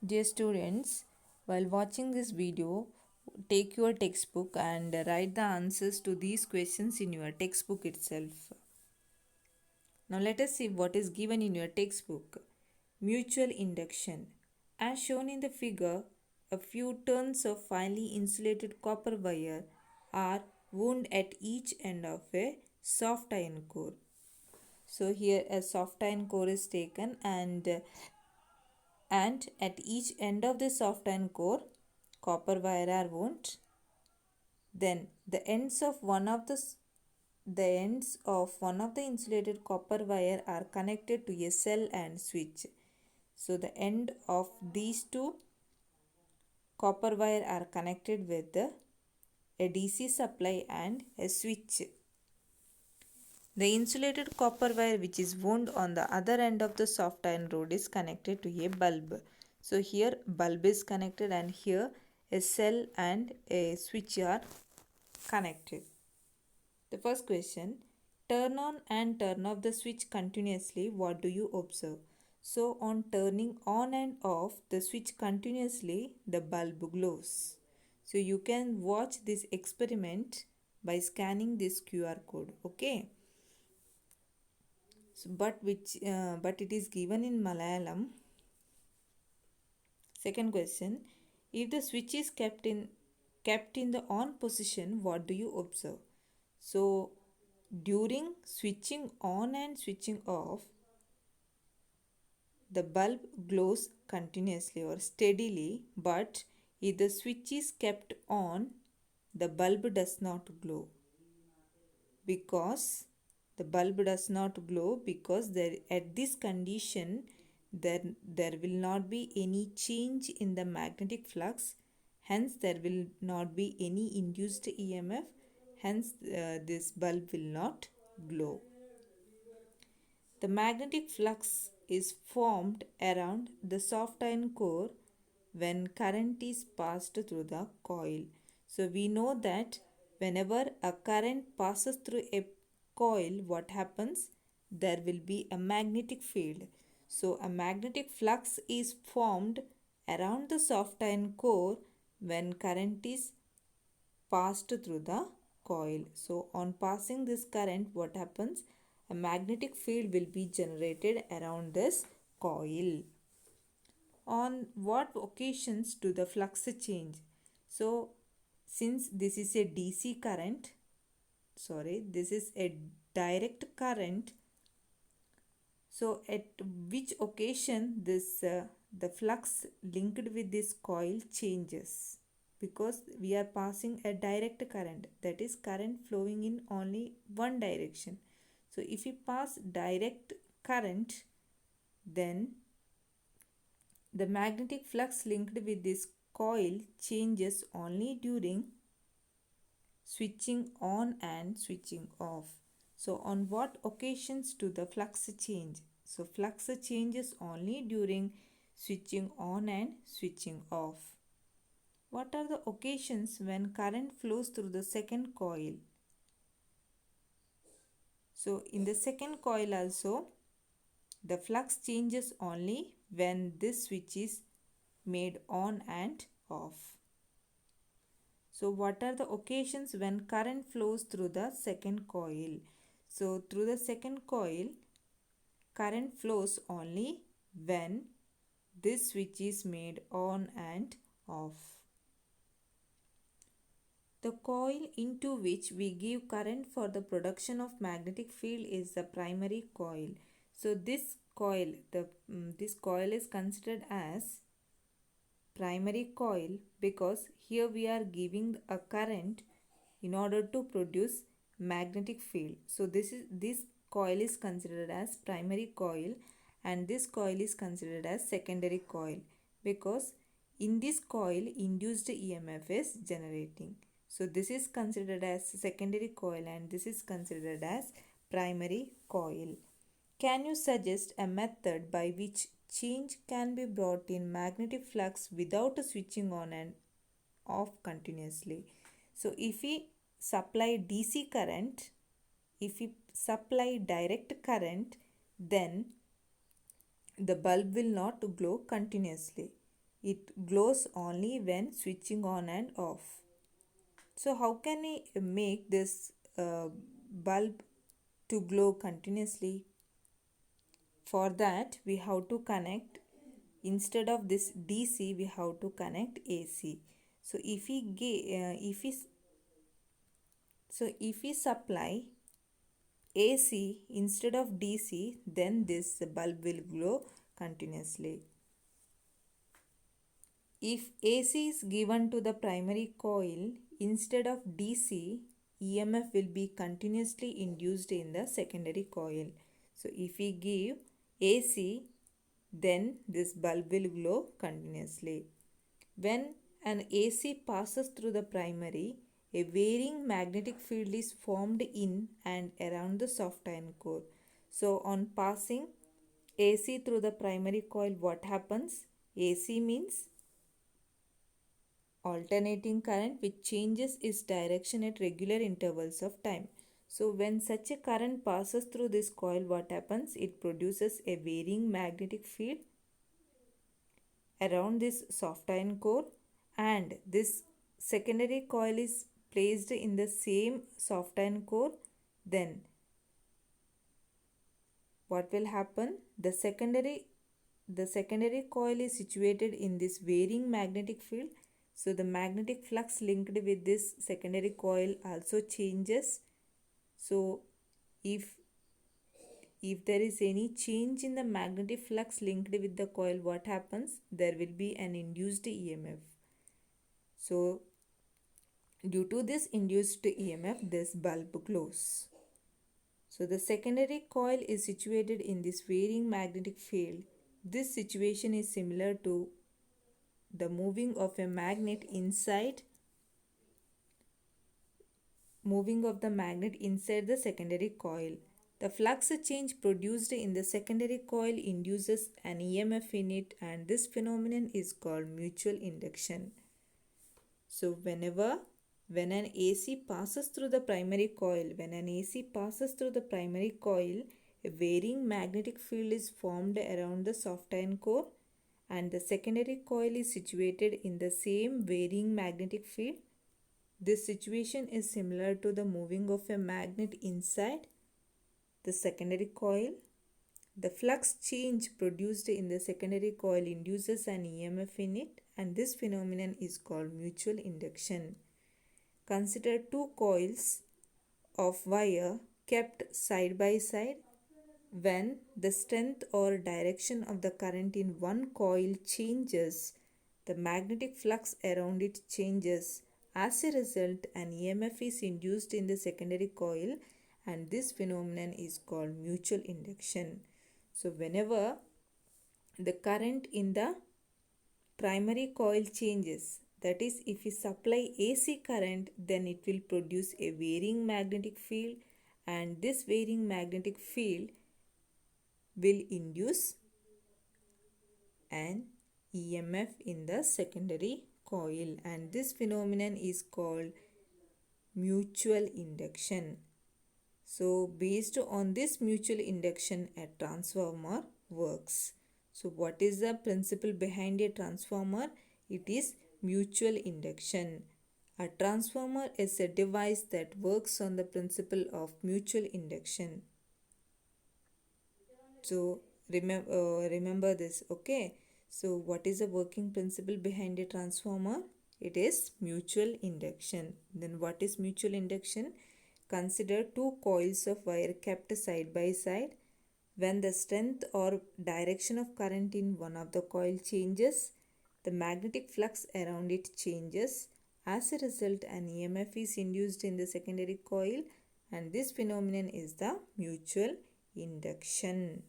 Dear students, while watching this video, take your textbook and write the answers to these questions in your textbook itself. Now let us see what is given in your textbook. Mutual induction. As shown in the figure, a few turns of finely insulated copper wire are wound at each end of a soft iron core. So here a soft iron core is taken and at each end of the soft iron core copper wire are wound. Then the ends of one of the insulated copper wire are connected to a cell and switch. So the end of these two copper wire are connected with a DC supply and a switch. The insulated copper wire which is wound on the other end of the soft iron rod is connected to a bulb. So here bulb is connected and here a cell and a switch are connected. The first question, turn on and turn off the switch continuously, what do you observe? So on turning on and off the switch continuously, the bulb glows. So you can watch this experiment by scanning this QR code. Okay. So, but it is given in Malayalam. Second question, if the switch is kept in the on position, what do you observe? So during switching on and switching off, the bulb glows continuously or steadily, but if the switch is kept on, the bulb does not glow because there at this condition there will not be any change in the magnetic flux, hence there will not be any induced EMF, hence this bulb will not glow. The magnetic flux is formed around the soft iron core when current is passed through the coil. So we know that whenever a current passes through a coil, what happens? There will be a magnetic field. So a magnetic flux is formed around the soft iron core when current is passed through the coil. So on passing this current, what happens? A magnetic field will be generated around this coil. On what occasions do the flux change? So since this is a DC current, this is a direct current, so at which occasion the flux linked with this coil changes? Because we are passing a direct current, that is current flowing in only one direction. So if we pass direct current, then the magnetic flux linked with this coil changes only during switching on and switching off. So on what occasions do the flux change? So flux changes only during switching on and switching off. What are the occasions when current flows through the second coil? So in the second coil also, the flux changes only when this switch is made on and off. So what are the occasions when current flows through the second coil? So through the second coil, current flows only when this switch is made on and off. The coil into which we give current for the production of magnetic field is the primary coil. So this coil is considered as primary coil because here we are giving a current in order to produce magnetic field. So this coil is considered as primary coil and this coil is considered as secondary coil because in this coil induced EMF is generating. So this is considered as secondary coil and this is considered as primary coil. Can you suggest a method by which change can be brought in magnetic flux without switching on and off continuously? So if we supply DC current, if we supply direct current, then the bulb will not glow continuously. It glows only when switching on and off. So how can we make this bulb to glow continuously? For that we have to connect, instead of this DC we have to connect AC. So if we supply AC instead of DC, then this bulb will glow continuously. If AC is given to the primary coil instead of DC, EMF will be continuously induced in the secondary coil. So if we give AC, then this bulb will glow continuously. When an AC passes through the primary, a varying magnetic field is formed in and around the soft iron core. So on passing AC through the primary coil, what happens? AC means alternating current which changes its direction at regular intervals of time. So when such a current passes through this coil, what happens? It produces a varying magnetic field around this soft iron core, and this secondary coil is placed in the same soft iron core. Then what will happen? The secondary coil is situated in this varying magnetic field. So the magnetic flux linked with this secondary coil also changes. So if there is any change in the magnetic flux linked with the coil, what happens? There will be an induced EMF. So due to this induced EMF, this bulb glows. So the secondary coil is situated in this varying magnetic field. This situation is similar to the moving of a magnet inside the secondary coil. The flux change produced in the secondary coil induces an EMF in it, and this phenomenon is called mutual induction. So when an AC passes through the primary coil, a varying magnetic field is formed around the soft iron core, and the secondary coil is situated in the same varying magnetic field. This situation is similar to the moving of a magnet inside the secondary coil. The flux change produced in the secondary coil induces an EMF in it, and this phenomenon is called mutual induction. Consider two coils of wire kept side by side. When the strength or direction of the current in one coil changes, the magnetic flux around it changes. As a result, an EMF is induced in the secondary coil, and this phenomenon is called mutual induction. So whenever the current in the primary coil changes, that is, if we supply AC current, then it will produce a varying magnetic field, and this varying magnetic field will induce an EMF in the secondary coil, and this phenomenon is called mutual induction. So based on this mutual induction, a transformer works. So what is the principle behind a transformer? It is mutual induction. A transformer is a device that works on the principle of mutual induction. So remember this, okay? So what is the working principle behind a transformer? It is mutual induction. Then what is mutual induction? Consider two coils of wire kept side by side. When the strength or direction of current in one of the coil changes, the magnetic flux around it changes. As a result, an EMF is induced in the secondary coil, and this phenomenon is the mutual induction.